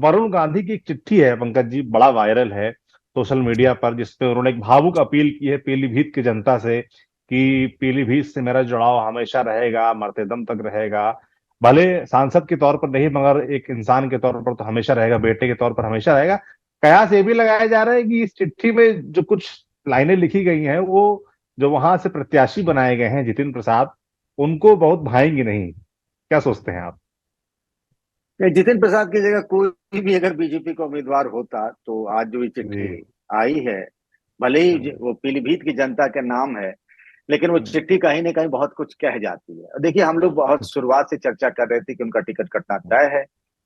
वरुण गांधी की एक चिट्ठी है पंकज जी, बड़ा वायरल है सोशल मीडिया पर, जिसपे उन्होंने एक भावुक अपील की है पीलीभीत की जनता से कि पीलीभीत से मेरा जुड़ाव हमेशा रहेगा, मरते दम तक रहेगा। भले सांसद के तौर पर नहीं, मगर एक इंसान के तौर पर तो हमेशा रहेगा, बेटे के तौर पर हमेशा रहेगा। कयास ये भी लगाया जा रहा है कि इस चिट्ठी में जो कुछ लाइनें लिखी गई हैं, वो जो वहां से प्रत्याशी बनाए गए हैं जितिन प्रसाद, उनको बहुत भाएंगी नहीं। क्या सोचते हैं आप? जितिन प्रसाद की जगह कोई भी अगर बीजेपी का उम्मीदवार होता तो आज जो ये जी। चिट्ठी आई है, भले ही हम्म। वो पीलीभीत की जनता के नाम है, लेकिन वो चिट्ठी कहीं ना कहीं बहुत कुछ कह जाती है। देखिए, हम लोग बहुत शुरुआत से चर्चा कर रहे थे कि उनका टिकट कटना तय है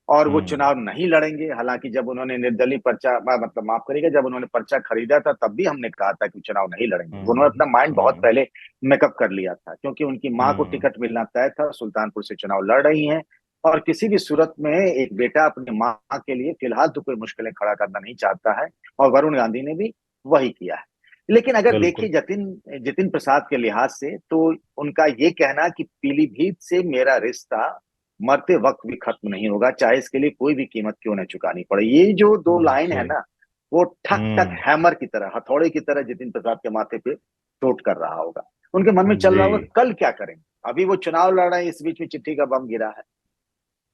और वो हम्म। चुनाव नहीं लड़ेंगे। हालांकि जब उन्होंने निर्दलीय पर्चा, मतलब माफ करिएगा, जब उन्होंने पर्चा खरीदा था तब भी हमने कहा था कि चुनाव नहीं लड़ेंगे। हम्म। उन्होंने अपना माइंड बहुत हम्म। पहले मेकअप कर लिया था, क्योंकि उनकी माँ को हम्म। टिकट मिलना तय था, सुल्तानपुर से चुनाव लड़ रही हैं और किसी भी सूरत में एक बेटा अपनी माँ के लिए फिलहाल तो कोई मुश्किलें खड़ा करना नहीं चाहता है, और वरुण गांधी ने भी वही किया है। लेकिन अगर देखिए बिल्कुल। जतिन जितिन प्रसाद के लिहाज से, तो उनका ये कहना कि पीलीभीत से मेरा रिश्ता मरते वक्त भी खत्म नहीं होगा, चाहे इसके लिए कोई भी कीमत क्यों न चुकानी पड़े, ये जो दो लाइन है जी। ना, वो ठक ठक हम्म। हैमर की तरह, हथौड़े की तरह जितिन प्रसाद के माथे पे चोट कर रहा होगा। उनके मन में चल जी। रहा होगा कल क्या करेंगे। अभी वो चुनाव लड़ रहे हैं, इस बीच में चिट्ठी का बम गिरा है।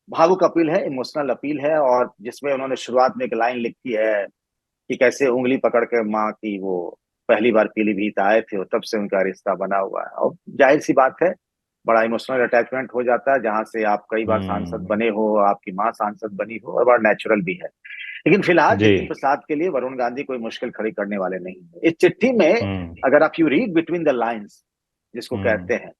भावुक अपील है, इमोशनल अपील है, और जिसमें उन्होंने शुरुआत में एक लाइन लिखी है कि कैसे उंगली पकड़ के माँ की वो पहली बार पीलीभीत आए थे और तब से उनका रिश्ता बना हुआ है। और जाहिर सी बात है, बड़ा इमोशनल अटैचमेंट हो जाता है, जहां से आप कई बार सांसद हम्म। बने हो, आपकी माँ सांसद बनी हो, और बड़ा नेचुरल भी है। लेकिन फिलहाल जी। जितिन प्रसाद के लिए वरुण गांधी कोई मुश्किल खड़ी करने वाले नहीं है। इस चिट्ठी में हम्म। अगर आप you read between the lines जिसको हम्म। कहते हैं,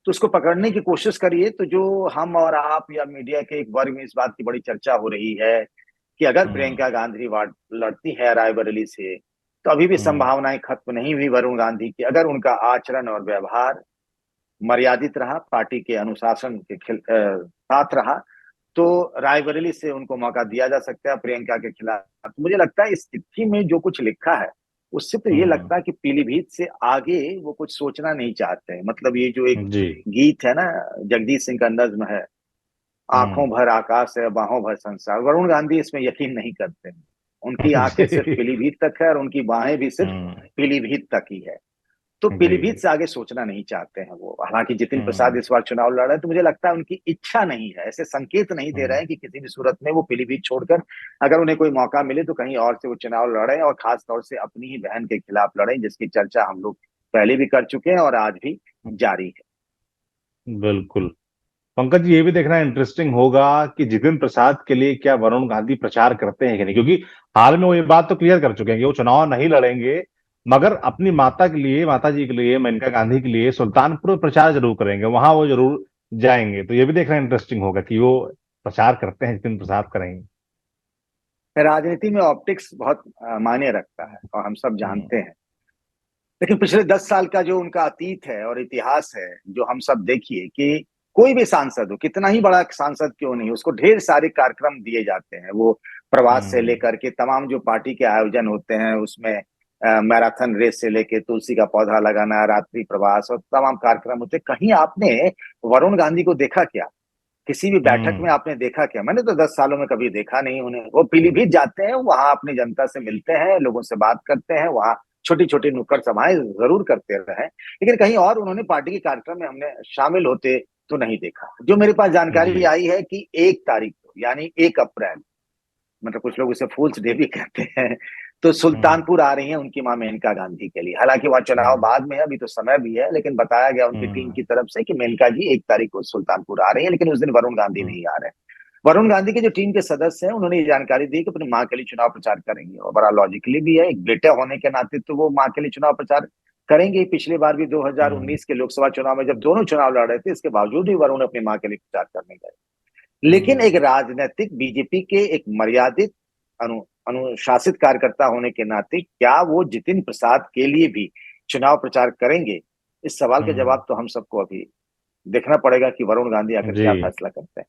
तो उसको पकड़ने की कोशिश करिए, तो जो हम और आप या मीडिया के एक वर्ग में इस बात की बड़ी चर्चा हो रही है कि अगर हम्म। प्रियंका गांधी वार्ड लड़ती है रायबरेली से, तो अभी भी हम्म। संभावनाएं खत्म नहीं हुई वरुण गांधी की। अगर उनका आचरण और व्यवहार मर्यादित रहा, पार्टी के अनुशासन के साथ रहा, तो रायबरेली से उनको मौका दिया जा सकता है प्रियंका के खिलाफ। तो मुझे लगता है इस चिट्ठी में जो कुछ लिखा है, उससे तो ये हम्म। लगता है कि पीलीभीत से आगे वो कुछ सोचना नहीं चाहते हैं। मतलब ये जो एक जी। गीत है ना, जगदीश सिंह का नज्म है, आंखों हम्म। भर आकाश है बाहों भर संसार, वरुण गांधी इसमें यकीन नहीं करते हैं। उनकी आंखें सिर्फ जी। पीलीभीत तक है और उनकी बाहें भी सिर्फ हम्म। पीलीभीत तक ही है। तो पीलीभीत जी। से आगे सोचना नहीं चाहते हैं वो। हालांकि जितिन प्रसाद हम्म। इस बार चुनाव लड़ रहे हैं, तो मुझे लगता है उनकी इच्छा नहीं है, ऐसे संकेत नहीं दे रहे हम्म। हैं कि किसी भी सूरत में वो पीलीभीत छोड़कर अगर उन्हें कोई मौका मिले तो कहीं और से वो चुनाव लड़े, और खास तौर से अपनी ही बहन के खिलाफ लड़े, जिसकी चर्चा हम लोग पहले भी कर चुके हैं और आज भी जारी है। बिल्कुल। पंकज जी, ये भी देखना इंटरेस्टिंग होगा कि जितिन प्रसाद के लिए क्या वरुण गांधी प्रचार करते हैं कि नहीं, क्योंकि हाल में वो ये बात तो क्लियर कर चुके हैं कि वो चुनाव नहीं लड़ेंगे, मगर अपनी माता के लिए, माता जी के लिए, मेनका गांधी के लिए सुल्तानपुर में प्रचार जरूर करेंगे, वहां वो जरूर जाएंगे। तो ये भी देखना इंटरेस्टिंग होगा कि वो प्रचार करते हैं, जितिन प्रसाद करेंगे। राजनीति में ऑप्टिक्स बहुत मायने रखता है और हम सब हम्म। जानते हैं। लेकिन पिछले 10 साल का जो उनका अतीत है और इतिहास है, जो हम सब देखिए कि कोई भी सांसद हो, कितना ही बड़ा सांसद क्यों नहीं, उसको ढेर सारे कार्यक्रम दिए जाते हैं। वो प्रवास से हम्म। लेकर के तमाम जो पार्टी के आयोजन होते हैं उसमें, मैराथन रेस से लेके तुलसी का पौधा लगाना, रात्रि प्रवास, और तमाम कार्यक्रम होते हैं। कहीं आपने वरुण गांधी को देखा क्या? किसी भी बैठक में हम्म। आपने देखा क्या? मैंने तो 10 सालों में कभी देखा नहीं उन्हें। वो पीलीभीत जाते हैं, वहां अपनी जनता से मिलते हैं, लोगों से बात करते हैं, वहां छोटी छोटी नुक्कड़ सभाएं जरूर करते रहे, लेकिन कहीं और उन्होंने पार्टी के कार्यक्रम में हमने शामिल होते तो नहीं देखा। जो मेरे पास जानकारी जी। आई है कि 1 तारीख को, यानी 1 अप्रैल, मतलब कुछ लोग उसे फूल्स डे भी कहते हैं, तो हम्म। सुल्तानपुर आ रही है उनकी मां मेनका गांधी के लिए। हालांकि वहां चुनाव हम्म। बाद में है, अभी तो समय भी है, लेकिन बताया गया उनकी टीम हम्म। की तरफ से कि मेनका जी 1 तारीख को सुल्तानपुर आ रही है, लेकिन उस दिन वरुण गांधी हम्म। नहीं आ रहे हैं। वरुण गांधी के जो टीम के सदस्य हैं, उन्होंने ये जानकारी दी कि अपनी माँ के लिए चुनाव प्रचार करेंगे, और बड़ा लॉजिकली भी है, एक बेटे होने के नाते तो वो माँ के लिए चुनाव प्रचार करेंगे। पिछली बार भी हम्म। 2019 के लोकसभा चुनाव में जब दोनों चुनाव लड़ रहे थे, इसके बावजूद भी वरुण अपनी माँ के लिए प्रचार करने गए। लेकिन एक हम्म। राजनीतिक बीजेपी के एक मर्यादित अनुशासित कार्यकर्ता होने के नाते क्या वो जितिन प्रसाद के लिए भी चुनाव प्रचार करेंगे? इस सवाल के हम्म। जवाब तो हम सबको अभी देखना पड़ेगा कि वरुण गांधी आखिर जी। क्या फैसला करते हैं।